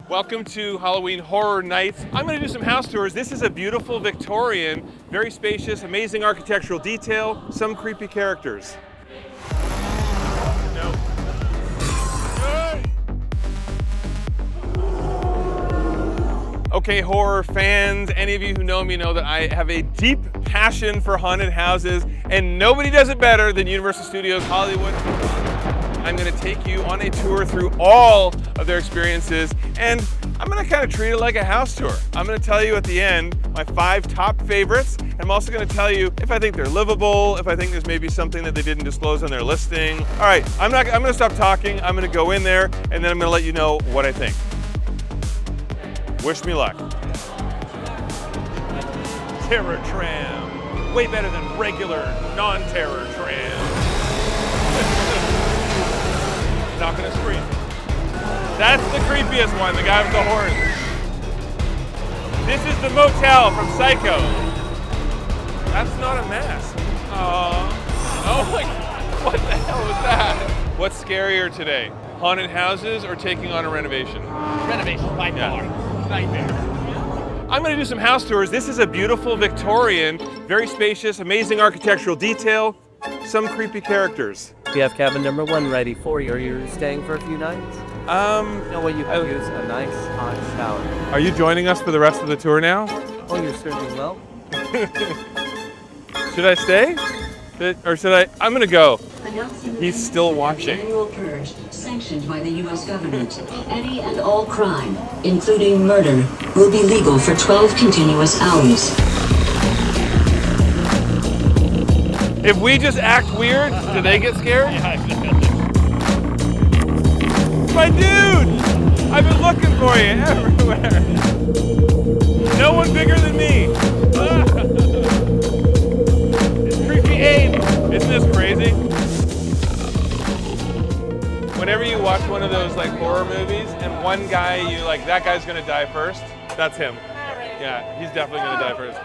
Welcome to Halloween Horror Nights. I'm going to do some house tours. This is a beautiful Victorian, very spacious, amazing architectural detail, some creepy characters. No. Okay, horror fans, any of you who know me know that I have a deep passion for haunted houses, and nobody does it better than Universal Studios Hollywood. I'm going to take you on a tour through all of their experiences, and I'm going to kind of treat it like a house tour. I'm going to tell you at the end my 5 top favorites, and I'm also going to tell you if I think they're livable, if I think there's maybe something that they didn't disclose on their listing. All right, I'm going to stop talking. I'm going to go in there, and then I'm going to let you know what I think. Wish me luck. Terror Tram. Way better than regular non-terror tram. Not gonna scream. That's the creepiest one, the guy with the horns. This is the motel from Psycho. That's not a mask. Oh my God, what the hell was that? What's scarier today? Haunted houses or taking on a renovation? Renovation, by far. Nightmare. I'm going to do some house tours. This is a beautiful Victorian, very spacious, amazing architectural detail, some creepy characters. We have cabin number 1 ready for you. Are you staying for a few nights? No way you can use a nice hot shower. Are you joining us for the rest of the tour now? Oh, you're certainly well. Should I stay? Or should I? I'm going to go. He's still watching. Annual purge sanctioned by the U.S. government. Any and all crime, including murder, will be legal for 12 continuous hours. If we just act weird, do they get scared? My dude! I've been looking for you everywhere. No one bigger than me. It's creepy Abe. Isn't this crazy? Whenever you watch one of those like horror movies and one guy you like, that guy's gonna die first, that's him. Yeah, he's definitely gonna die first.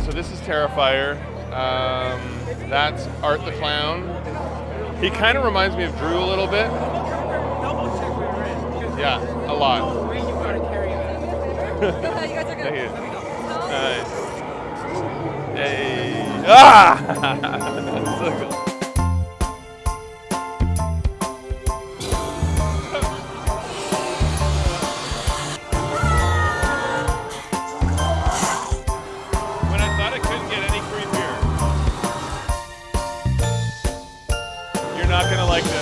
So this is Terrifier. That's Art the Clown. He kind of reminds me of Drew a little bit. Yeah, a lot. Thank you. Nice. Hey. Ah! So cool. When I thought it couldn't get any creepier. You're not gonna like this.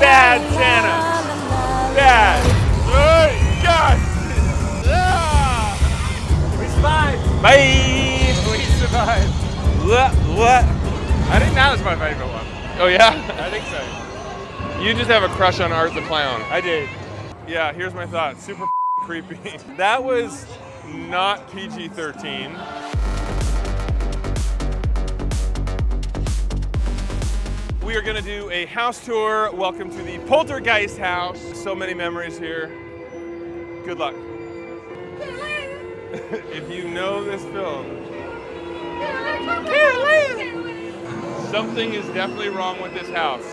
Bad Santa! Bad! Oh, God! We survived. Bye! We survived. What? I think that was my favorite one. Oh, yeah? I think so. You just have a crush on Art the Clown. I did. Yeah, here's my thought. Super creepy. That was not PG-13. We are going to do a house tour. Welcome to the Poltergeist house. So many memories here. Good luck. If you know this film. Something is definitely wrong with this house.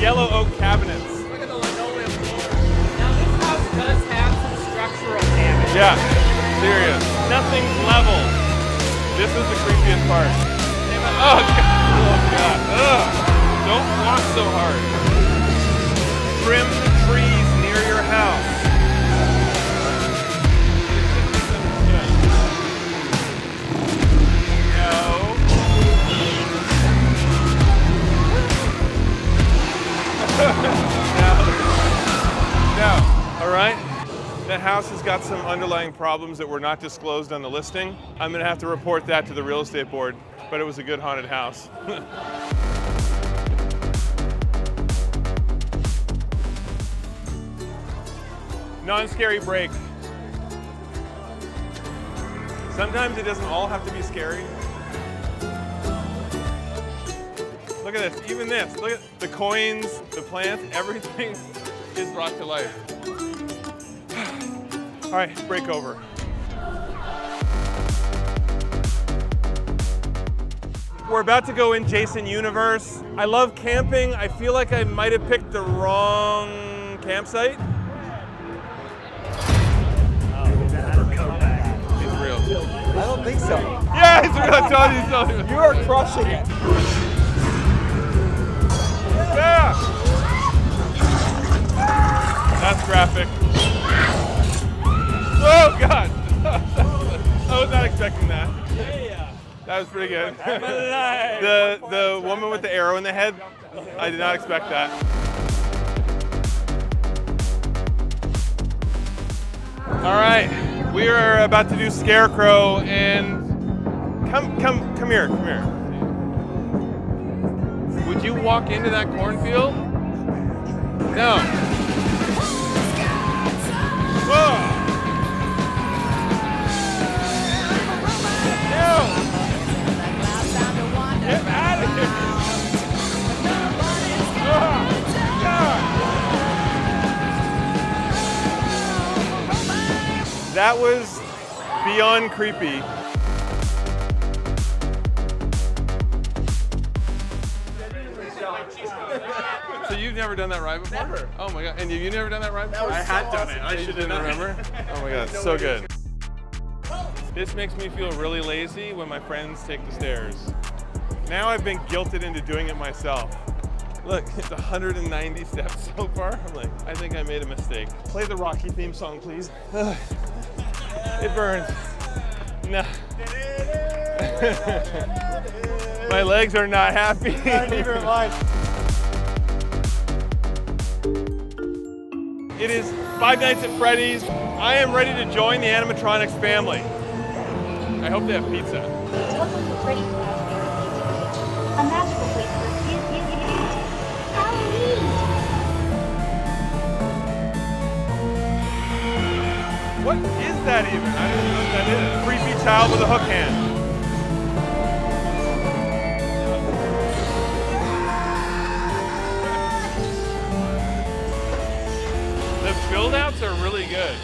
Yellow oak cabinets. Look at the linoleum floor. Now this house does have some structural damage. Yeah, serious. Nothing's level. This is the creepiest part. Oh God! Oh God! Ugh. Don't walk so hard. Trim the trees near your house. No. right. That house has got some underlying problems that were not disclosed on the listing. I'm gonna have to report that to the real estate board, but it was a good haunted house. Non-scary break. Sometimes it doesn't all have to be scary. Look at this, even this. Look at the coins, the plants, everything is brought to life. All right, break over. We're about to go in Jason Universe. I love camping. I feel like I might have picked the wrong campsite. It's real. I don't think so. Yeah, it's real. I'm telling you. You are crushing it. Yeah. That's graphic. Oh God! I was not expecting that. That was pretty good. The woman with the arrow in the head, I did not expect that. All right, we are about to do Scarecrow, and come here. Would you walk into that cornfield? No. Whoa. Get out of here! That was beyond creepy. So you've never done that ride before? Never. Oh my God! And you never done that ride before? I had done it. I should have didn't remember. Oh my God! So good. This makes me feel really lazy when my friends take the stairs. Now I've been guilted into doing it myself. Look, it's 190 steps so far. I'm like, I think I made a mistake. Play the Rocky theme song, please. It burns. No. My legs are not happy. Neither am I. It is 5 Nights at Freddy's. I am ready to join the animatronics family. I hope they have pizza. Welcome to Freddy's House, a magical place for kids and Halloween! What is that even? I don't even know what that is. Creepy child with a hook hand. The build-outs are really good.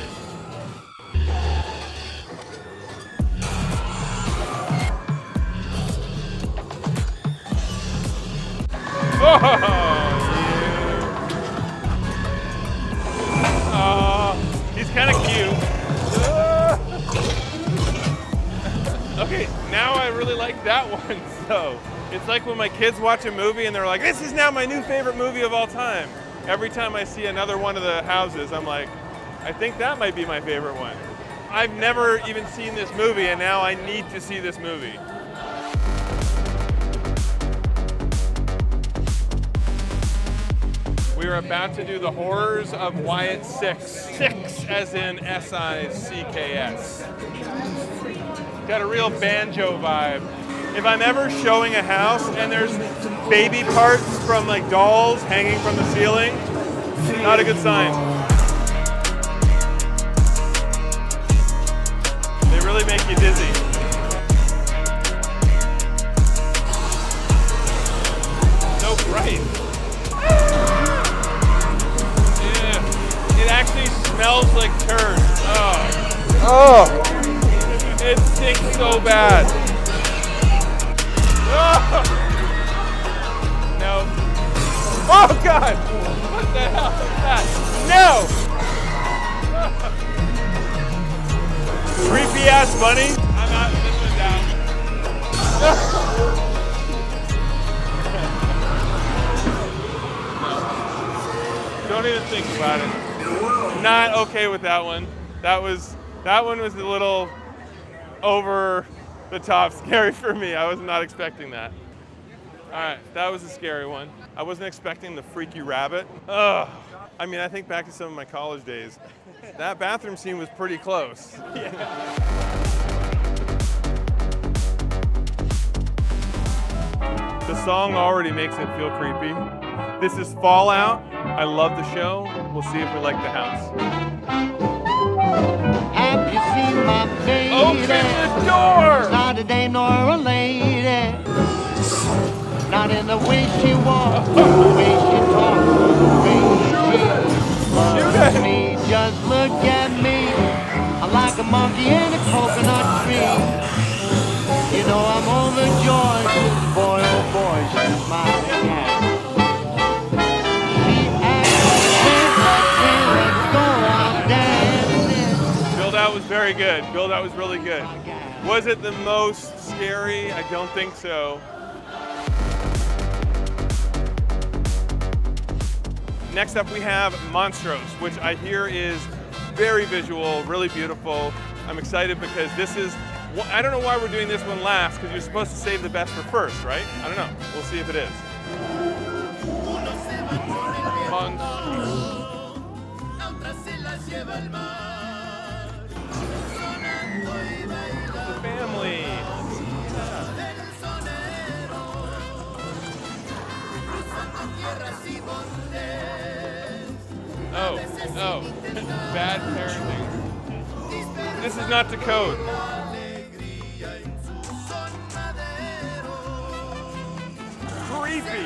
Oh, yeah. Oh, he's kind of cute. Okay, now I really like that one. So it's like when my kids watch a movie and they're like, this is now my new favorite movie of all time. Every time I see another one of the houses, I'm like, I think that might be my favorite one. I've never even seen this movie, and now I need to see this movie. We are about to do the horrors of Wyatt 6. 6 as in S-I-C-K-S. Got a real banjo vibe. If I'm ever showing a house and there's baby parts from like dolls hanging from the ceiling, not a good sign. They really make you dizzy. So bright. Yeah. It actually smells like turd. Oh. It stinks so bad. Oh. No. Oh God! What the hell is that? No! Creepy ass bunny. I'm not this one down. Don't even think about it. Not okay with that one. That one was a little over the top scary for me. I was not expecting that. All right, that was a scary one. I wasn't expecting the freaky rabbit. Ugh. I mean, I think back to some of my college days. That bathroom scene was pretty close. The song already makes it feel creepy. This is Fallout. I love the show. We'll see if we like the house. Have you seen my baby? Open the door! Not a day nor a lady. Not in the way she walks, the way she talks, the way she loves me. Just look at me. I'm like a monkey in a coconut tree. You know I'm overjoyed. Boy, oh boy, she's my cat. She asks, let's go out dancing. Build-out was very good. Build-out was really good. Was it the most scary? I don't think so. Next up we have Monstruos, which I hear is very visual, really beautiful. I'm excited because this is, I don't know why we're doing this one last, because you're supposed to save the best for first, right? I don't know. We'll see if it is. The family. Oh, bad parenting. This is not to code. Creepy.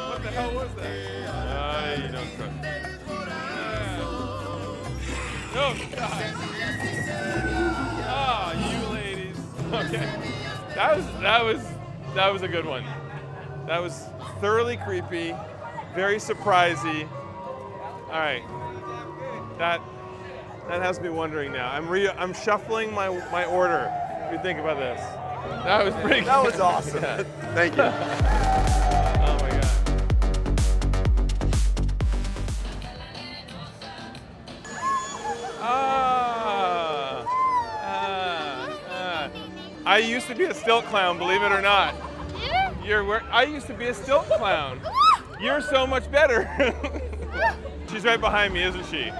What the hell was that? You don't trust me. Oh, God. Ah, you ladies. Okay. That was a good one. That was thoroughly creepy, very surprising. All right. That has me wondering now. I'm shuffling my order. What do you think about this? That was pretty good. That was awesome. Yeah. Thank you. Oh my God. I used to be a stilt clown, believe it or not. I used to be a stilt clown. You're so much better. She's right behind me, isn't she?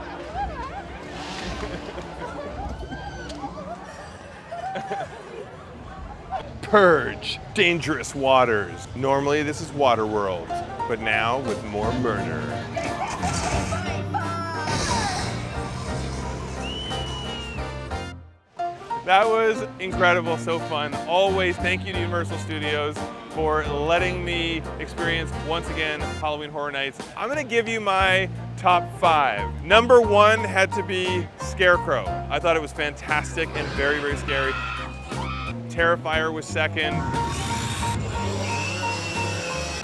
Purge, dangerous waters. Normally this is Waterworld, but now with more murder. That was incredible, so fun. Always thank you to Universal Studios for letting me experience, once again, Halloween Horror Nights. I'm gonna give you my top 5. Number 1 had to be Scarecrow. I thought it was fantastic and very, very scary. Terrifier was 2nd.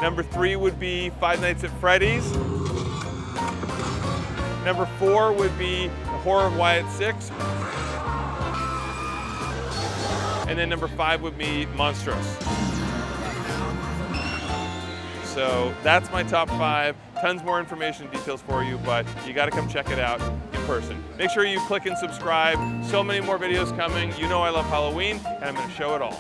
Number 3 would be Five Nights at Freddy's. Number 4 would be The Horror of Wyatt 6. And then number 5 would be Monstruos. So that's my top 5. Tons more information and details for you, but you gotta come check it out in person. Make sure you click and subscribe. So many more videos coming. You know I love Halloween, and I'm gonna show it all.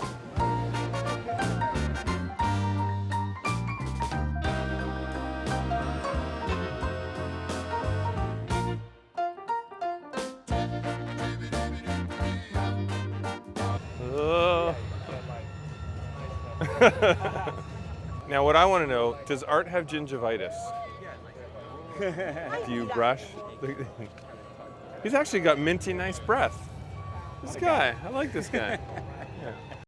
Now what I want to know, does Art have gingivitis? Do you brush? He's actually got minty nice breath. This guy, I like this guy. Yeah.